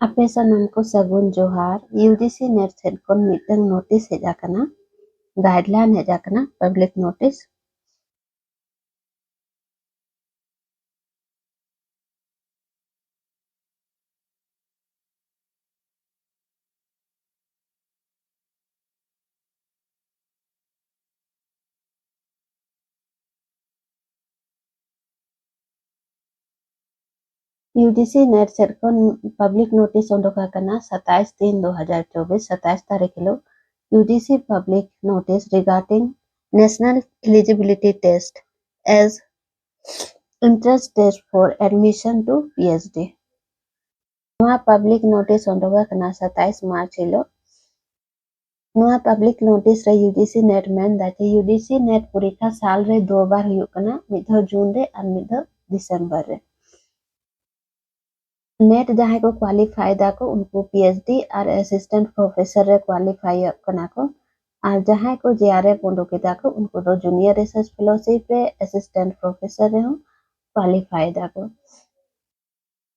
Ape sanam ko sagun johar UGC net sed kon mitang notice hej akana guideline hej akana public notice UGC net sed kon public notice ondok akana 27/3/2024 27 तारीख लो UGC public notice regarding national eligibility test as interest test for admission to PhD नवा public notice ondok akana 27 मार्च लो नवा public notice रे UGC net men दाचे UGC net परीक्षा साल रे 2 बार हुयुक कना मिधो जून रे और मिधो दिसंबर रे नेट जहां को क्वालिफाई दा को उनको पीएचडी और असिस्टेंट प्रोफेसर रे क्वालिफाई कना को और जहां को जेआरएफ उनको दा को उनको दो जूनियर रिसर्च फेलोशिप रे असिस्टेंट प्रोफेसर रे हो क्वालिफाई दा को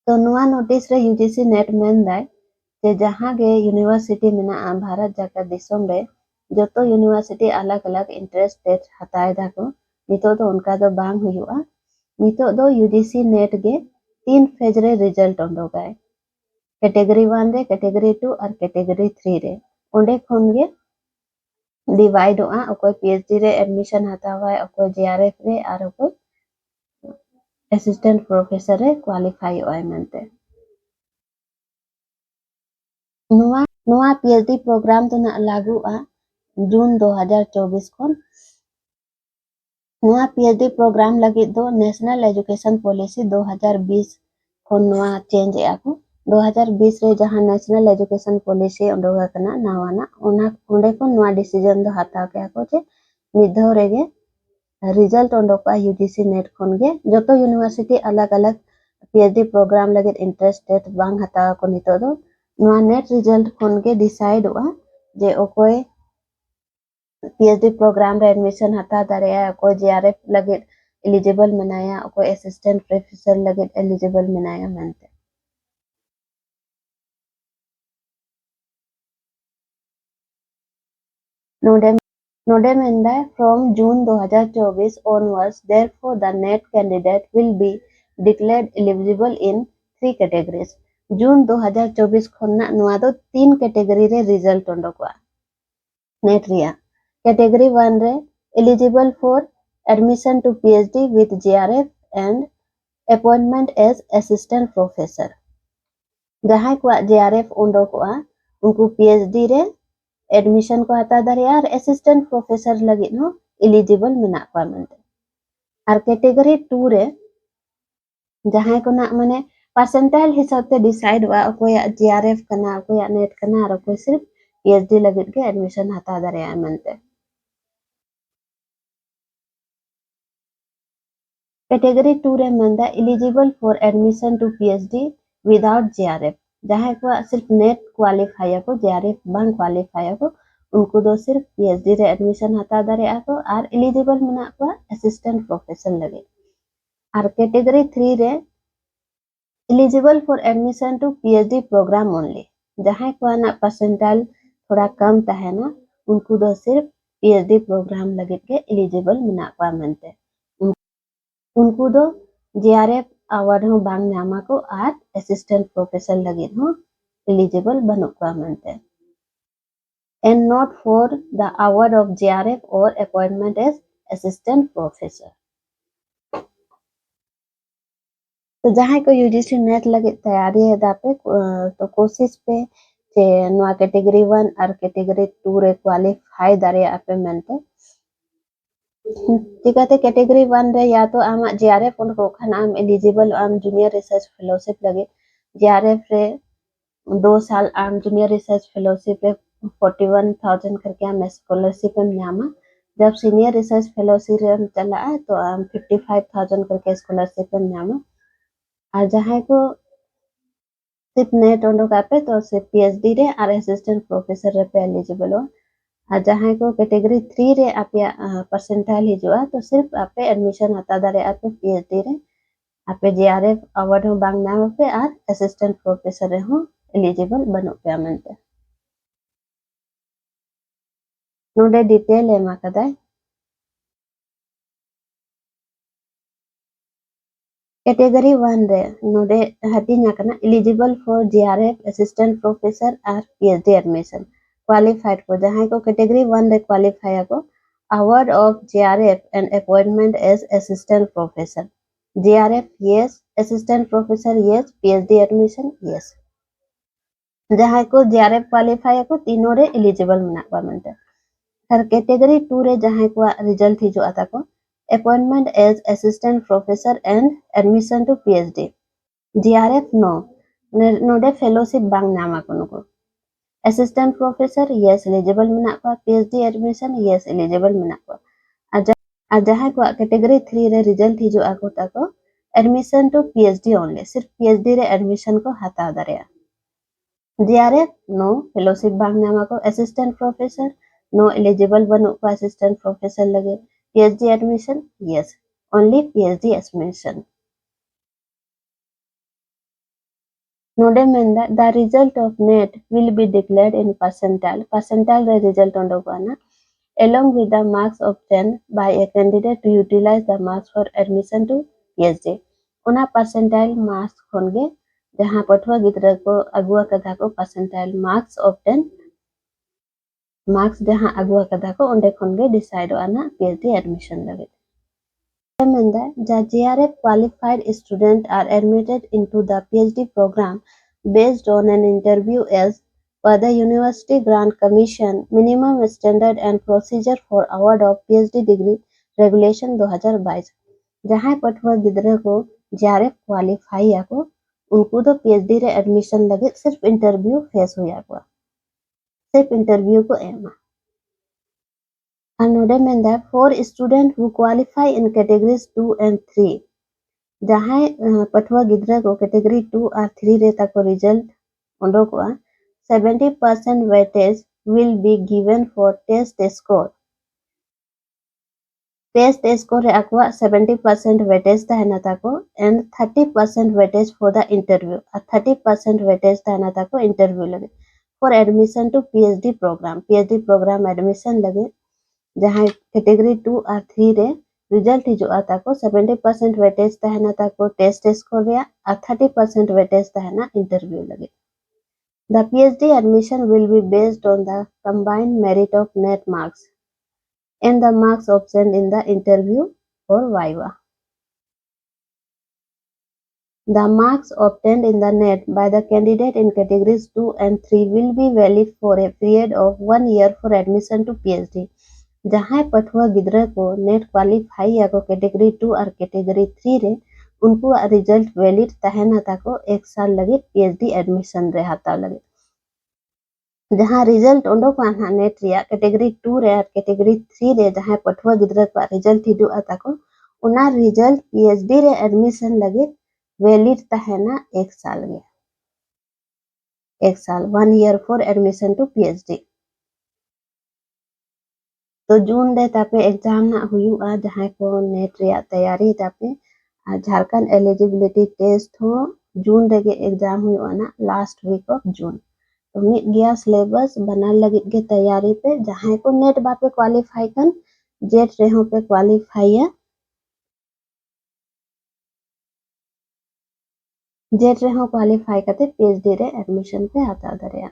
तो नवा नोटिस रे यूजीसी नेट मेन दाय जे जहां गे यूनिवर्सिटी मेना भारत जाका दिसम रे जतो यूनिवर्सिटी अलग अलग इंटरेस्ट टेस्ट हताय दा को नितो तो उनका दो बांग हुयुआ नितो दो यूजीसी नेट गे 3 फेज रे रिजल्ट उंडोगाय कैटेगरी 1 रे कैटेगरी 2 और कैटेगरी 3 रे ओंडे खन गे डिवाइड होआ ओको पीएचडी रे एडमिशन हतावा ओको जेआरएफ रे और ओको असिस्टेंट प्रोफेसर रे क्वालिफाई होय मनते नोआ पीएचडी प्रोग्राम तो ना लागू आ जून 2024 खन नोआ पीएचडी प्रोग्राम लगी दो नेशनल एजुकेशन पॉलिसी 2020 खन नोआ चेंज आको 2020 रे जहां नेशनल एजुकेशन पॉलिसी उंडोगा कना नावाना ओना ओंडे को नोआ डिसीजन दो हताव के आको जे मिधो रेगे रिजल्ट उंडोका यूजीसी नेट खन गे जतो यूनिवर्सिटी अलग अलग पीएचडी प्रोग्राम लगे इंटरेस्ट रेट बांग हताव को नितो दो नोआ नेट रिजल्ट खन गे डिसाइड हुआ जे ओकोय पीएचडी प्रोग्राम रे एडमिशन हता दारेया कोई जेआरएफ लगे एलिजिबल मनाया कोई असिस्टेंट प्रोफेसर लगे एलिजिबल मनाया मनते नोडे मेंदा from June 2024 onwards therefore the net candidate will be declared eligible in 3 categories जून 2024 खन्ना नोआ दो 3 कैटेगरी रे रिजल्ट उंडोकवा नेट रिया कैटेगरी 1 रे eligible for admission to PhD with JRF and appointment as assistant professor जहां को JRF उंडोकवा उनको PhD रे admission को हता दारिया और असिस्टेंट प्रोफेसर लगी नो एलिजिबल मेना को मनते और कैटेगरी 2 रे जहां को ना माने परसेंटाइल हिसाब से डिसाइड हुआ कोई जेआरएफ कना कोई नेट कना और कोई सिर्फ पीएचडी लगी के एडमिशन हता दारिया मनते कैटेगरी 2 रे मंदा eligible for admission to PhD without JRF जहां को सिर्फ नेट क्वालिफाई को जेआरएफ बांग क्वालिफाई को उनको दो सिर्फ पीएचडी रे एडमिशन हता दारे को और एलिजिबल मना को असिस्टेंट प्रोफेसर लगे और कैटेगरी 3 रे eligible for admission to PhD program only जहां को ना परसेंटाइल थोड़ा कम है ना उनको दो सिर्फ पीएचडी प्रोग्राम लगे के एलिजिबल मना को मनते उनको दो जेआरएफ अवार्ड हो बांग नामा को और असिस्टेंट प्रोफेसर लगे हो एलिजिबल बनो को मनते and not for the award of JRF or appointment as assistant professor तो जहां को यूजीसी नेट लगे तैयारी है दापे तो कोशिश पे जे नवा कैटेगरी 1 और कैटेगरी 2 रे क्वालिफाई दारे आपे मनते ठीक है कैटेगरी 1 रे या तो आम जेआरएफ उनको खान आम एलिजिबल आम जूनियर रिसर्च फेलोशिप लगे जेआरएफ रे 2 साल आम जूनियर रिसर्च फेलोशिप रे 41,000 करके आम स्कॉलरशिप में नामा जब सीनियर रिसर्च फेलोशिप रे चला तो आम 55,000 करके स्कॉलरशिप में नामा और जहां को सिर्फ नेट उनको पे तो सिर्फ पीएचडी रे और असिस्टेंट प्रोफेसर रे पे एलिजिबल हो और जहां को कैटेगरी 3 रे आप परसेंटाइल हिजुआ तो सिर्फ आप एडमिशन हता दारे आप पीएचडी रे आप जेआरएफ अवार्ड हो बांग नाम पे और असिस्टेंट प्रोफेसर रे हो एलिजिबल बनो पे मेंते नोडे डिटेल एम आकदाय कैटेगरी 1 रे नोडे हटिंग आकना eligible for GRF assistant professor और पीएचडी एडमिशन क्वालिफाइड को जहां को कैटेगरी 1 रे क्वालिफाई को award of GRF and appointment as assistant professor. GRF yes, assistant professor yes, PhD admission yes. जहां को GRF क्वालिफाई को तीनों रे एलिजिबल मना को मनते हर कैटेगरी 2 रे जहां को रिजल्ट ही जो आता को appointment as assistant professor and admission to PhD. GRF no नोडे फेलोशिप बांग नामा को नको असिस्टेंट प्रोफेसर yes एलिजिबल मना को PhD एडमिशन yes एलिजिबल मना को आ जहां को कैटेगरी 3 रे रिजल्ट ही जो आको ताको एडमिशन टू PhD ओनली सिर्फ PhD रे एडमिशन को हता दरिया जीआरएफ नो फेलोशिप बांग नामा को असिस्टेंट प्रोफेसर नो एलिजिबल बनो को असिस्टेंट प्रोफेसर लगे PhD admission yes only PhD admission नोडे मेंदा the result of NET will be declared in percentile रे रिजल्ट ओंडो कोना along with the marks obtained by a candidate to utilize the marks for admission to PhD. उना percentile marks खोनगे जहां पठवा गिद्रा को अगुआ कथा को परसेंटाइल मार्क्स ऑब्टेन मार्क्स जहां अगुआ कथा को ओंडे खोनगे डिसाइड आना PhD एडमिशन लगे the GRF qualified students are admitted into the PhD program based on an interview as per the University Grant Commission Minimum Standard and Procedure for Award of PhD Degree Regulation 2022 जहां पठवा गिद्रा को GRF qualify याको उनको तो PhD रे admission लगे सिर्फ इंटरव्यू फेस हो याको सिर्फ इंटरव्यू को एमा Another mean that for students who qualify in categories 2 and 3 जहां पठवा गिद्रा को कैटेगरी 2 और 3 रे तक रिजल्ट ओंडो को 70% weightage will be given for test score रे aqua 70% weightage tahena tako and 30% weightage for the interview और 30% weightage tahena tako interview लगे for admission to PhD program admission लगे जहां कैटेगरी 2 और 3 रे रिजल्ट ही जो आता को 70% वेटेज तहना ताको टेस्ट स्कोर रे और 30% वेटेज तहना इंटरव्यू लगे The PhD admission will be based on the combined merit of net marks and the marks obtained in the interview or viva. The marks obtained in the net by the candidate in categories 2 and 3 will be valid for a period of 1 year for admission to PhD. जहां पठवा गिद्रा को net qualify या को category 2 और category 3 रे उनको result valid तहना ताको 1 साल लगे PhD एडमिशन रे हाता लगे जहां रिजल्ट ओंडो को आना नेट रिया कैटेगरी 2 रे और कैटेगरी 3 रे जहां पठवा गिद्रा को रिजल्ट हिदु आताको उना रिजल्ट PhD रे एडमिशन लगे वैलिड तहना 1 साल गे 1 साल 1 year for admission to PhD तो जून दे तापे एग्जाम ना हुआ जहां को नेट रे तैयारी तापे झारखंड एलिजिबिलिटी टेस्ट हो जून रे एग्जाम हुआ ना लास्ट वीक ऑफ जून तो मिट गया सिलेबस बना लगे के तैयारी पे जहां को नेट बापे क्वालिफाई कन जेट रे हो पे क्वालिफाई है जेट रे हो क्वालिफाई करते PhD रे एडमिशन पे आता दरिया